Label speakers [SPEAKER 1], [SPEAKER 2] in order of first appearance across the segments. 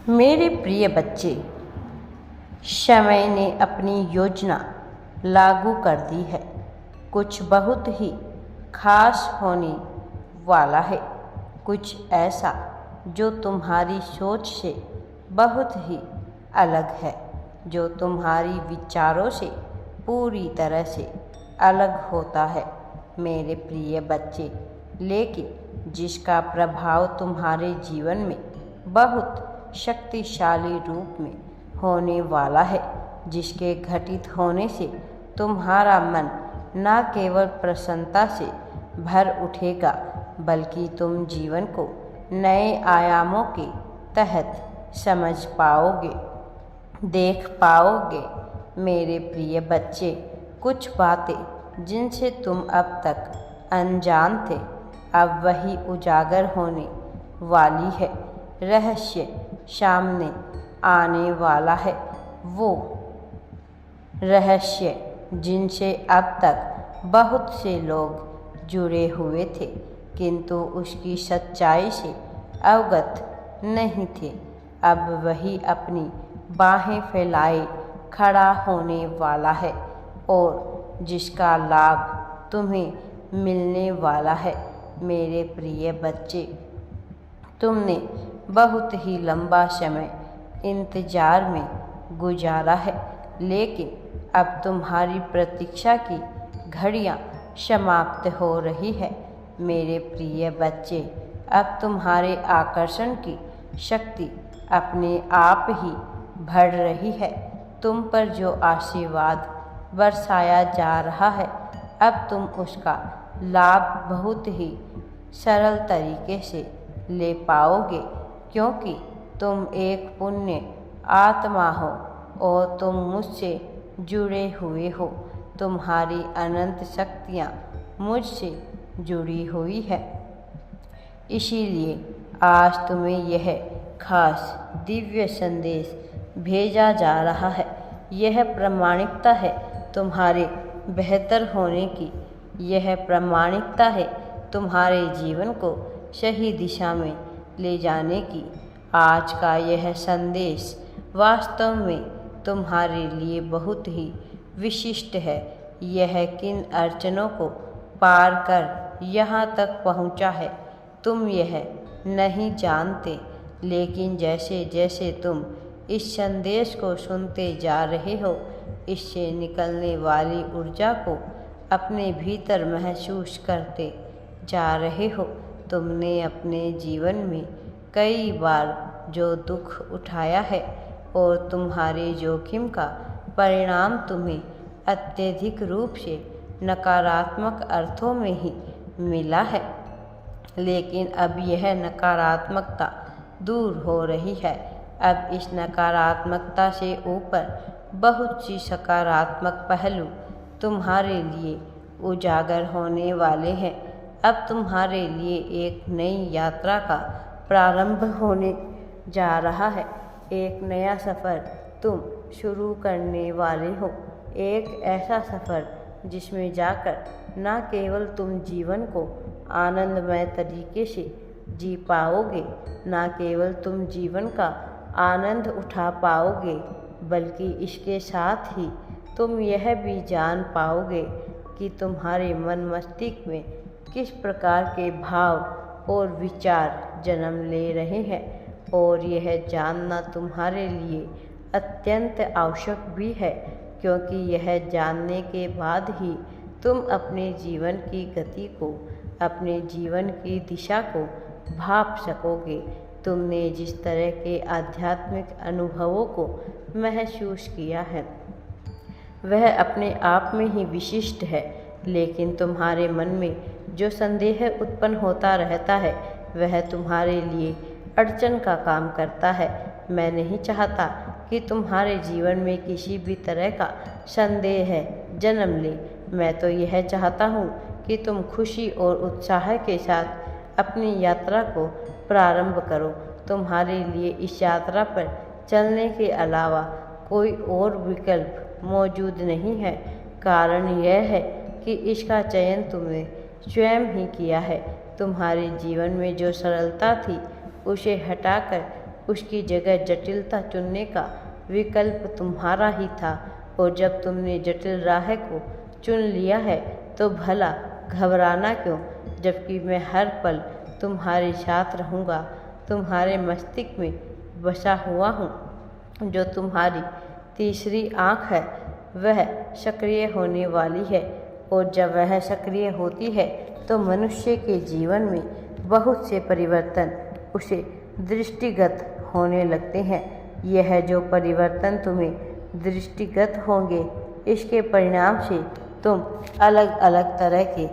[SPEAKER 1] मेरे प्रिय बच्चे, समय ने अपनी योजना लागू कर दी है। कुछ बहुत ही खास होने वाला है, कुछ ऐसा जो तुम्हारी सोच से बहुत ही अलग है, जो तुम्हारी विचारों से पूरी तरह से अलग होता है मेरे प्रिय बच्चे, लेकिन जिसका प्रभाव तुम्हारे जीवन में बहुत शक्तिशाली रूप में होने वाला है, जिसके घटित होने से तुम्हारा मन न केवल प्रसन्नता से भर उठेगा, बल्कि तुम जीवन को नए आयामों के तहत समझ पाओगे, देख पाओगे। मेरे प्रिय बच्चे, कुछ बातें जिनसे तुम अब तक अनजान थे, अब वही उजागर होने वाली है। रहस्य सामने आने वाला है, वो रहस्य जिनसे अब तक बहुत से लोग जुड़े हुए थे, किंतु उसकी सच्चाई से अवगत नहीं थे। अब वही अपनी बाहें फैलाए खड़ा होने वाला है और जिसका लाभ तुम्हें मिलने वाला है। मेरे प्रिय बच्चे, तुमने बहुत ही लंबा समय इंतजार में गुजारा है, लेकिन अब तुम्हारी प्रतीक्षा की घड़ियां समाप्त हो रही है। मेरे प्रिय बच्चे, अब तुम्हारे आकर्षण की शक्ति अपने आप ही बढ़ रही है। तुम पर जो आशीर्वाद बरसाया जा रहा है, अब तुम उसका लाभ बहुत ही सरल तरीके से ले पाओगे, क्योंकि तुम एक पुण्य आत्मा हो और तुम मुझसे जुड़े हुए हो। तुम्हारी अनंत शक्तियाँ मुझसे जुड़ी हुई है, इसीलिए आज तुम्हें यह खास दिव्य संदेश भेजा जा रहा है। यह प्रामाणिकता है तुम्हारे बेहतर होने की, यह प्रामाणिकता है तुम्हारे जीवन को सही दिशा में ले जाने की। आज का यह संदेश वास्तव में तुम्हारे लिए बहुत ही विशिष्ट है। यह किन अड़चनों को पार कर यहाँ तक पहुँचा है, तुम यह नहीं जानते, लेकिन जैसे जैसे तुम इस संदेश को सुनते जा रहे हो, इससे निकलने वाली ऊर्जा को अपने भीतर महसूस करते जा रहे हो। तुमने अपने जीवन में कई बार जो दुख उठाया है और तुम्हारे जोखिम का परिणाम तुम्हें अत्यधिक रूप से नकारात्मक अर्थों में ही मिला है, लेकिन अब यह नकारात्मकता दूर हो रही है। अब इस नकारात्मकता से ऊपर बहुत सी सकारात्मक पहलू तुम्हारे लिए उजागर होने वाले हैं। अब तुम्हारे लिए एक नई यात्रा का प्रारंभ होने जा रहा है। एक नया सफ़र तुम शुरू करने वाले हो, एक ऐसा सफ़र जिसमें जाकर न केवल तुम जीवन को आनंदमय तरीके से जी पाओगे, न केवल तुम जीवन का आनंद उठा पाओगे, बल्कि इसके साथ ही तुम यह भी जान पाओगे कि तुम्हारे मन मस्तिष्क में किस प्रकार के भाव और विचार जन्म ले रहे हैं। और यह जानना तुम्हारे लिए अत्यंत आवश्यक भी है, क्योंकि यह जानने के बाद ही तुम अपने जीवन की गति को, अपने जीवन की दिशा को भाप सकोगे। तुमने जिस तरह के आध्यात्मिक अनुभवों को महसूस किया है, वह अपने आप में ही विशिष्ट है, लेकिन तुम्हारे मन में जो संदेह उत्पन्न होता रहता है, वह तुम्हारे लिए अड़चन का काम करता है। मैं नहीं चाहता कि तुम्हारे जीवन में किसी भी तरह का संदेह जन्म ले। मैं तो यह चाहता हूँ कि तुम खुशी और उत्साह के साथ अपनी यात्रा को प्रारंभ करो। तुम्हारे लिए इस यात्रा पर चलने के अलावा कोई और विकल्प मौजूद नहीं है। कारण यह है कि इसका चयन तुमने स्वयं ही किया है। तुम्हारे जीवन में जो सरलता थी, उसे हटाकर उसकी जगह जटिलता चुनने का विकल्प तुम्हारा ही था। और जब तुमने जटिल राह को चुन लिया है तो भला घबराना क्यों, जबकि मैं हर पल तुम्हारे साथ रहूँगा। तुम्हारे मस्तिष्क में बसा हुआ हूँ। जो तुम्हारी तीसरी आँख है वह सक्रिय होने वाली है, और जब वह सक्रिय होती है तो मनुष्य के जीवन में बहुत से परिवर्तन उसे दृष्टिगत होने लगते हैं। यह जो परिवर्तन तुम्हें दृष्टिगत होंगे, इसके परिणाम से तुम अलग अलग तरह के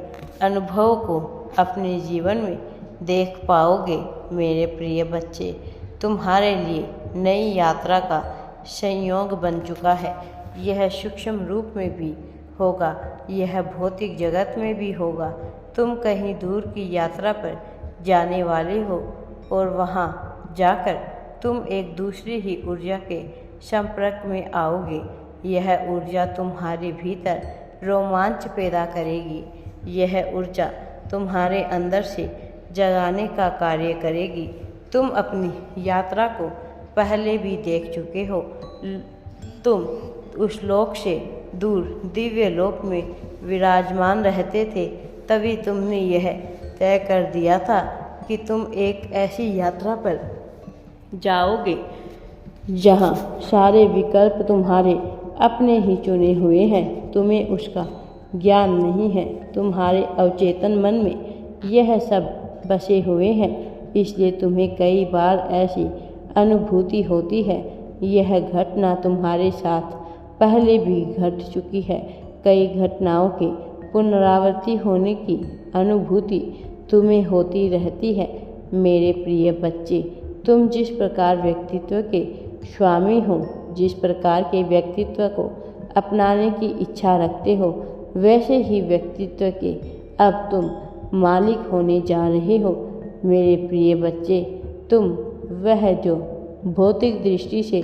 [SPEAKER 1] अनुभव को अपने जीवन में देख पाओगे। मेरे प्रिय बच्चे, तुम्हारे लिए नई यात्रा का संयोग बन चुका है। यह सूक्ष्म रूप में भी होगा, यह भौतिक जगत में भी होगा। तुम कहीं दूर की यात्रा पर जाने वाले हो, और वहाँ जाकर तुम एक दूसरी ही ऊर्जा के संपर्क में आओगे। यह ऊर्जा तुम्हारे भीतर रोमांच पैदा करेगी। यह ऊर्जा तुम्हारे अंदर से जगाने का कार्य करेगी। तुम अपनी यात्रा को पहले भी देख चुके हो। तुम उस लोक से दूर दिव्य लोक में विराजमान रहते थे। तभी तुमने यह तय कर दिया था कि तुम एक ऐसी यात्रा पर जाओगे जहाँ सारे विकल्प तुम्हारे अपने ही चुने हुए हैं। तुम्हें उसका ज्ञान नहीं है। तुम्हारे अवचेतन मन में यह सब बसे हुए हैं, इसलिए तुम्हें कई बार ऐसी अनुभूति होती है। यह घटना तुम्हारे साथ पहले भी घट चुकी है। कई घटनाओं के पुनरावृत्ति होने की अनुभूति तुम्हें होती रहती है। मेरे प्रिय बच्चे, तुम जिस प्रकार व्यक्तित्व के स्वामी हो, जिस प्रकार के व्यक्तित्व को अपनाने की इच्छा रखते हो, वैसे ही व्यक्तित्व के अब तुम मालिक होने जा रहे हो। मेरे प्रिय बच्चे, तुम वह जो भौतिक दृष्टि से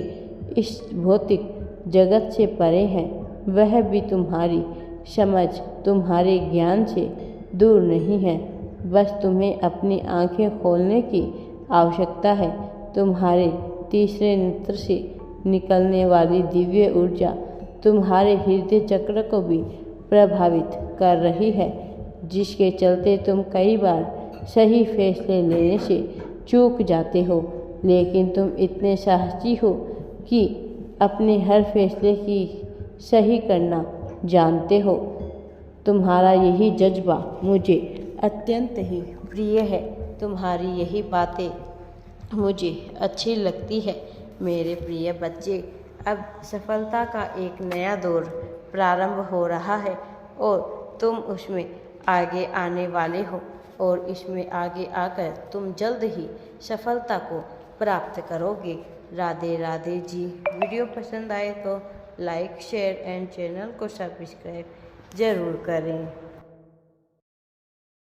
[SPEAKER 1] इस भौतिक जगत से परे है, वह भी तुम्हारी समझ, तुम्हारे ज्ञान से दूर नहीं है। बस तुम्हें अपनी आंखें खोलने की आवश्यकता है। तुम्हारे तीसरे नेत्र से निकलने वाली दिव्य ऊर्जा तुम्हारे हृदय चक्र को भी प्रभावित कर रही है, जिसके चलते तुम कई बार सही फैसले लेने से चूक जाते हो। लेकिन तुम इतने साहसी हो कि अपने हर फैसले की सही करना जानते हो। तुम्हारा यही जज्बा मुझे अत्यंत ही प्रिय है। तुम्हारी यही बातें मुझे अच्छी लगती है। मेरे प्रिय बच्चे, अब सफलता का एक नया दौर प्रारंभ हो रहा है, और तुम उसमें आगे आने वाले हो, और इसमें आगे आकर तुम जल्द ही सफलता को प्राप्त करोगे। राधे राधे जी। वीडियो पसंद आए तो लाइक, शेयर एंड चैनल को सब्सक्राइब ज़रूर करें।